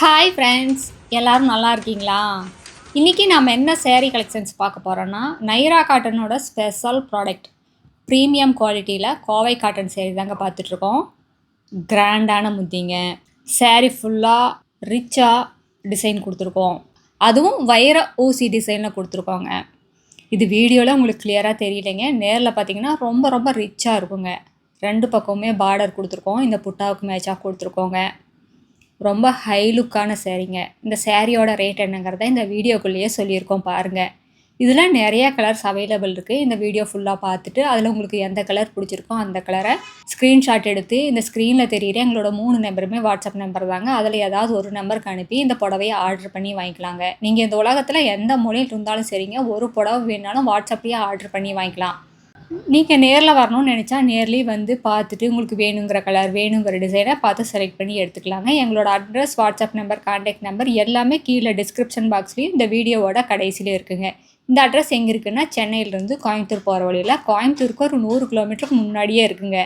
Hi friends, எல்லோரும் நல்லா இருக்கீங்களா? இன்றைக்கி நம்ம என்ன சேரீ கலெக்ஷன்ஸ் பார்க்க போகிறோன்னா, நைரா காட்டனோட ஸ்பெஷல் ப்ராடக்ட் ப்ரீமியம் குவாலிட்டியில் கோவை காட்டன் சேரீ தாங்க பார்த்துட்ருக்கோம். கிராண்டான முத்திங்க. சேரீ ஃபுல்லாக ரிச்சாக டிசைன் கொடுத்துருக்கோம். அதுவும் வைர ஊசி டிசைனில் கொடுத்துருக்கோங்க. இது வீடியோவில் உங்களுக்கு கிளியராக தெரியலைங்க. நேரில் பார்த்தீங்கன்னா ரொம்ப ரொம்ப ரிச்சாக இருக்குங்க. ரெண்டு பக்கமுமே பார்டர் கொடுத்துருக்கோம். இந்த புட்டாவுக்கு மேட்சாக கொடுத்துருக்கோங்க. ரொம்ப ஹை லுக்கான சேரீங்க. இந்த சேரீயோட ரேட் என்னங்கிறத இந்த வீடியோக்குள்ளேயே சொல்லியிருக்கோம் பாருங்கள். இதில் நிறையா கலர்ஸ் அவைலபிள் இருக்குது. இந்த வீடியோ ஃபுல்லாக பார்த்துட்டு அதில் உங்களுக்கு எந்த கலர் பிடிச்சிருக்கோ அந்த கலரை ஸ்க்ரீன்ஷாட் எடுத்து இந்த ஸ்க்ரீனில் தெரியுற எங்களோட 3 நம்பருமே வாட்ஸ்அப் நம்பர் தாங்க. அதில் ஏதாவது ஒரு நம்பருக்கு அனுப்பி இந்த புடவையை ஆர்டர் பண்ணி வாங்கிக்கலாங்க. நீங்கள் இந்த உலகத்தில் எந்த மூலையில் இருந்தாலும் சரிங்க, ஒரு புடவை வேணாலும் வாட்ஸ்அப்லேயே ஆர்டர் பண்ணி வாங்கிக்கலாம். நீங்கள் நேரில் வரணும்னு நினச்சா நேர்லேயே வந்து பார்த்துட்டு உங்களுக்கு வேணுங்கிற கலர் வேணுங்கிற டிசைனை பார்த்து செலக்ட் பண்ணி எடுத்துக்கலாங்க. எங்களோட address, WhatsApp number, contact number எல்லாமே கீழே டிஸ்கிரிப்ஷன் பாக்ஸ்லேயும் இந்த வீடியோவோட கடைசியிலே இருக்குங்க. இந்த அட்ரஸ் எங்கே இருக்குன்னா, சென்னையிலேருந்து கோயம்புத்தூர் போகிற வழியில் கோயம்புத்தூருக்கு ஒரு 100 கிலோமீட்டருக்கு முன்னாடியே இருக்குங்க.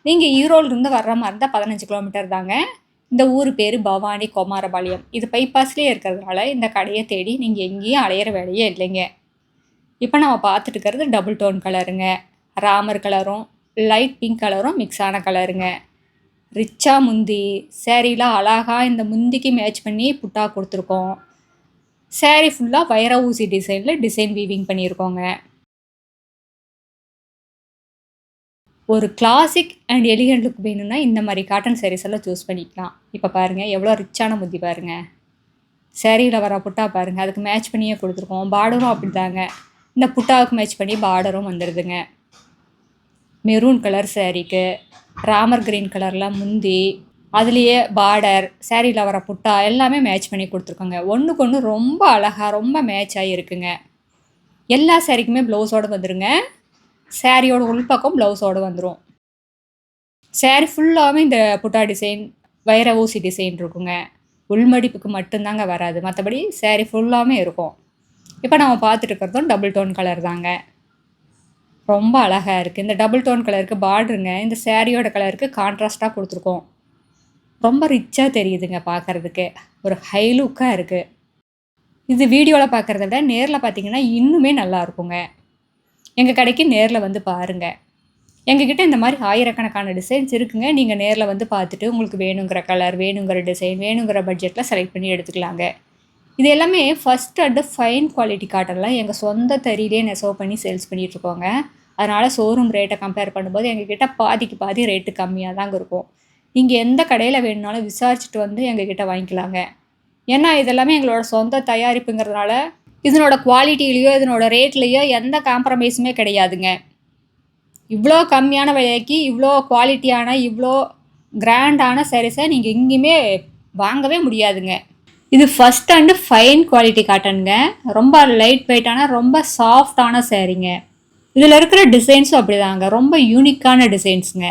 நீங்கள் ஈரோடுலேருந்து வர்ற மாதிரி இருந்தால் 15 கிலோமீட்டர் தாங்க. இந்த ஊர் பேர் பவானி குமாரபாளையம். இது பைபாஸ்லேயே இருக்கிறதுனால இந்த கடையை தேடி நீங்கள் எங்கேயும் அலையிற வேலையே இல்லைங்க. இப்போ நம்ம பார்த்துட்டு இருக்கிறது டபுள் டோன் கலருங்க. ராமர் கலரும் லைட் பிங்க் கலரும் மிக்ஸ் ஆன கலருங்க. ரிச்சா முந்தி சேரீல அழகாக இந்த முந்திக்கு மேட்ச் பண்ணி புட்டா கொடுத்துருக்கோம். சேரீ ஃபுல்லாக வைர ஊசி டிசைனில் டிசைன் வீவிங் பண்ணியிருக்கோங்க. ஒரு கிளாசிக் அண்ட் எலிகண்ட் லுக் வேணும்னா இந்த மாதிரி காட்டன் சாரீஸ் எல்லாம் சூஸ் பண்ணிக்கலாம். இப்போ பாருங்கள் எவ்வளோ ரிச்சான முந்தி பாருங்கள். சேரீயில் வர புட்டா பாருங்கள், அதுக்கு மேட்ச் பண்ணியே கொடுத்துருக்கோம். பார்டரும் அப்படி தாங்க. இந்த புட்டாவுக்கு மேட்ச் பண்ணி பார்டரும் வந்துடுதுங்க. மெரூன் கலர் சேரீக்கு ராமர் கிரீன் கலரில் முந்தி, அதுலேயே பார்டர், சேரீயில் வர புட்டா எல்லாமே மேட்ச் பண்ணி கொடுத்துருக்கோங்க. ஒன்றுக்கு ஒன்று ரொம்ப அழகாக ரொம்ப மேட்ச் ஆகிருக்குங்க. எல்லா சேரீக்குமே ப்ளவுஸோடு வந்துடுங்க. சேரீயோட உள்பக்கம் ப்ளவுஸோடு வந்துடும். சேரீ ஃபுல்லாகவே இந்த புட்டா டிசைன் வைர ஊசி டிசைன் இருக்குங்க. உள்மடிப்புக்கு மட்டும்தாங்க வராது, மற்றபடி சேரீ ஃபுல்லாகவே இருக்கும். இப்போ நம்ம பார்த்துட்டு இருக்கிறதும் டபுள் டோன் கலர் தாங்க. ரொம்ப அழகாக இருக்குது. இந்த டபுள் டோன் கலருக்கு பார்டருங்க இந்த சேரீயோட கலருக்கு கான்ட்ராஸ்ட்டாக கொடுத்துருக்கோம். ரொம்ப ரிச்சாக தெரியுதுங்க பார்க்குறதுக்கு. ஒரு ஹை லுக்காக இருக்குது. இது வீடியோவில் பார்க்குறத விட நேரில் பார்த்தீங்கன்னா இன்னுமே நல்லா இருக்குங்க. எங்கள் கடைக்கு நேரில் வந்து பாருங்கள். எங்ககிட்ட இந்த மாதிரி ஆயிரக்கணக்கான டிசைன்ஸ் இருக்குங்க. நீங்கள் நேரில் வந்து பார்த்துட்டு உங்களுக்கு வேணுங்கிற கலர் வேணுங்கிற டிசைன் வேணுங்கிற பட்ஜெட்டில் செலக்ட் பண்ணி எடுத்துக்கலாங்க. இது எல்லாமே ஃபஸ்ட் அண்டு ஃபைன் குவாலிட்டி காட்டன்லாம் எங்கள் சொந்த தறியிலே நெசவு பண்ணி சேல்ஸ் பண்ணிகிட்ருக்கோங்க. அதனால் ஷோரூம் ரேட்டை கம்பேர் பண்ணும்போது எங்ககிட்ட பாதிக்கு பாதி ரேட்டு கம்மியாக தாங்க இருக்கும். நீங்கள் எந்த கடையில் வேணுனாலும் விசாரிச்சுட்டு வந்து எங்ககிட்ட வாங்கிக்கலாங்க. ஏன்னா இதெல்லாமே எங்களோட சொந்த தயாரிப்புங்கிறதுனால இதனோட குவாலிட்டிலேயோ இதனோட ரேட்லேயோ எந்த காம்ப்ரமைஸுமே கிடையாதுங்க. இவ்வளோ கம்மியான விலைக்கு இவ்வளோ குவாலிட்டியான இவ்வளோ கிராண்டான சாரீஸை நீங்கள் எங்கேயுமே வாங்கவே முடியாதுங்க. இது ஃபஸ்ட் அண்டு ஃபைன் குவாலிட்டி காட்டனுங்க. ரொம்ப லைட் வெயிட்டான ரொம்ப சாஃப்டான சேரீங்க. இதில் இருக்கிற டிசைன்ஸும் அப்படி தாங்க. ரொம்ப யூனிக்கான டிசைன்ஸுங்க.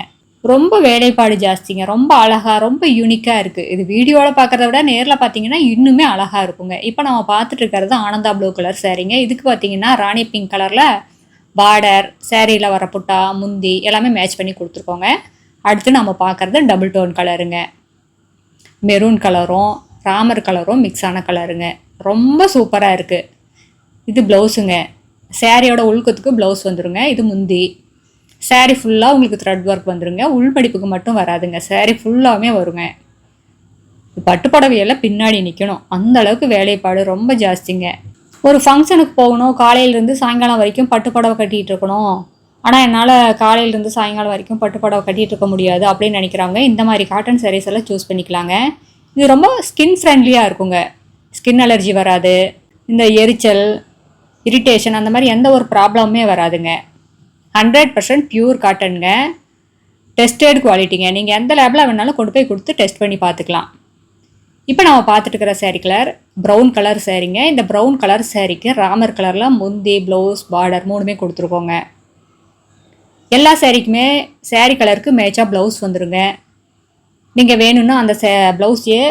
ரொம்ப வேலைப்பாடு ஜாஸ்திங்க. ரொம்ப அழகாக ரொம்ப யூனிக்காக இருக்குது. இது வீடியோவில் பார்க்குறத விட நேரில் பார்த்தீங்கன்னா இன்னுமே அழகாக இருக்குங்க. இப்போ நம்ம பார்த்துட்டு இருக்கிறது ஆனந்தா ப்ளூ கலர் சேரீங்க. இதுக்கு பார்த்தீங்கன்னா ராணி பிங்க் கலரில் பார்டர், சேரீயில் வர புட்டா, முந்தி எல்லாமே மேட்ச் பண்ணி கொடுத்துருக்கோங்க. அடுத்து நம்ம பார்க்குறது டபுள் டோன் கலருங்க. மெரூன் கலரும் ராமர் கலரும் மிக்ஸ் ஆன கலருங்க. ரொம்ப சூப்பராக இருக்குது. இது ப்ளவுஸுங்க. சேரீயோட உள்கத்துக்கு ப்ளவுஸ் வந்துடுங்க. இது முந்தி. சேரீ ஃபுல்லாக உங்களுக்கு த்ரெட் ஒர்க் வந்துடுங்க. உள்மடிப்புக்கு மட்டும் வராதுங்க. சேரீ ஃபுல்லாகவே வருங்க. பட்டுப்புடவையெல்லாம் பின்னாடி நிற்கணும், அந்த அளவுக்கு வேலைப்பாடு ரொம்ப ஜாஸ்திங்க. ஒரு ஃபங்க்ஷனுக்கு போகணும், காலையிலேருந்து சாயங்காலம் வரைக்கும் பட்டுப்புடவை கட்டிகிட்டு இருக்கணும், ஆனால் என்னால் காலையிலேருந்து சாயங்காலம் வரைக்கும் பட்டுப்புடவை கட்டிகிட்டு இருக்க முடியாது அப்படின்னு நினைக்கிறாங்க. இந்த மாதிரி காட்டன் சாரீஸ் எல்லாம் சூஸ் பண்ணிக்கலாங்க. இது ரொம்ப ஸ்கின் ஃப்ரெண்ட்லியாக இருக்குங்க. ஸ்கின் அலர்ஜி வராது. இந்த எரிச்சல், இரிட்டேஷன் அந்த மாதிரி எந்த ஒரு ப்ராப்ளமுமே வராதுங்க. 100% பியூர் காட்டனுங்க. டெஸ்டட் குவாலிட்டிங்க. நீங்கள் எந்த லேபில் வேணாலும் கொண்டு போய் கொடுத்து டெஸ்ட் பண்ணி பார்த்துக்கலாம். இப்போ நம்ம பார்த்துட்டு இருக்கிற சேரீ கலர் ப்ரௌன் கலர் சேரீங்க. இந்த ப்ரௌன் கலர் சேரீக்கு ராமர் கலரில் முந்தி, ப்ளவுஸ், பார்டர் 3மே கொடுத்துருக்கோங்க. எல்லா சேரீக்குமே சேரீ கலருக்கு மேட்சாக ப்ளவுஸ் வந்துடுங்க. நீங்கள் வேணும்னா அந்த ப்ளவுஸையே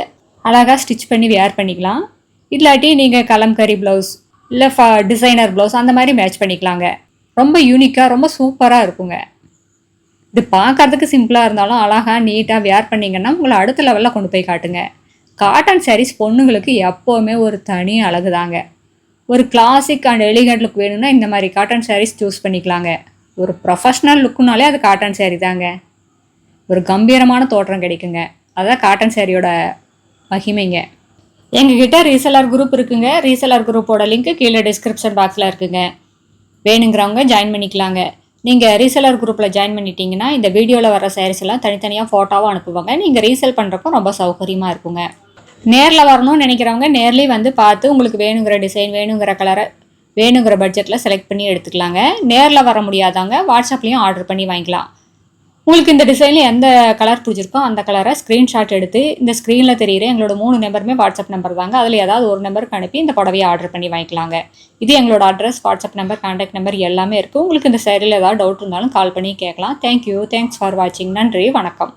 அழகாக ஸ்டிச் பண்ணி வேர் பண்ணிக்கலாம். இல்லாட்டி நீங்கள் கலம்கரி ப்ளவுஸ் இல்லை டிசைனர் ப்ளவுஸ் அந்த மாதிரி மேட்ச் பண்ணிக்கலாங்க. ரொம்ப யூனிக்காக ரொம்ப சூப்பராக இருக்குங்க. இது பார்க்கறதுக்கு சிம்பிளாக இருந்தாலும் அழகாக நீட்டாக வேர் பண்ணிங்கன்னா உங்களை அடுத்த லெவலில் கொண்டு போய் காட்டுங்க. காட்டன் சாரீஸ் பொண்ணுங்களுக்கு எப்போவுமே ஒரு தனி அழகு தாங்க. ஒரு கிளாசிக் அண்ட் எலிகண்ட் லுக் வேணும்னா இந்த மாதிரி காட்டன் சாரீஸ் சூஸ் பண்ணிக்கலாங்க. ஒரு ப்ரொஃபஷ்னல் லுக்குனாலே அது காட்டன் சாரீ தாங்க. ஒரு கம்பீரமான தோற்றம் கிடைக்குங்க. அதான் காட்டன் சாரியோட மகிமைங்க. எங்ககிட்ட ரீசெலர் குரூப் இருக்குங்க. ரீசெலர் குரூப்போட லிங்க் கீழே டிஸ்கிரிப்ஷன் பாக்ஸில் இருக்குங்க. வேணுங்கிறவங்க ஜாயின் பண்ணிக்கலாங்க. நீங்கள் ரீசெலர் குரூப்பில் ஜாயின் பண்ணிட்டீங்கன்னா இந்த வீடியோவில் வர சாரீஸ் எல்லாம் தனித்தனியாக ஃபோட்டோவாக அனுப்புவாங்க. நீங்கள் ரீசேல் பண்ணுறப்போ ரொம்ப சௌகரியமாக இருக்குங்க. நேரில் வரணும்னு நினைக்கிறவங்க நேர்லேயே வந்து பார்த்து உங்களுக்கு வேணுங்கிற டிசைன், வேணுங்கிற கலரை, வேணுங்கிற பட்ஜெட்டில் செலக்ட் பண்ணி எடுத்துக்கலாங்க. நேரில் வர முடியாதவங்க வாட்ஸ்அப்லேயும் ஆர்டர் பண்ணி வாங்கிக்கலாம். உங்களுக்கு இந்த டிசைனில் எந்த கலர் பிடிச்சிருக்கோ அந்த கலரை ஸ்க்ரீன்ஷாட் எடுத்து இந்த ஸ்க்ரீனில் தெரியுற எங்களோட 3 நம்பருமே வாட்ஸ்அப் நம்பர் தாங்க. அதில் ஏதாவது ஒரு நம்பருக்கு அனுப்பி இந்த புடவையை ஆர்டர் பண்ணி வாங்கிக்கலாங்க. இது எங்களோட address, WhatsApp number, contact number எல்லாமே இருக்குது. உங்களுக்கு இந்த சேரீயில் ஏதாவது டவுட் இருந்தாலும் கால் பண்ணி கேட்கலாம். தேங்க்யூ. தேங்க்ஸ் ஃபார் வாட்சிங். நன்றி, வணக்கம்.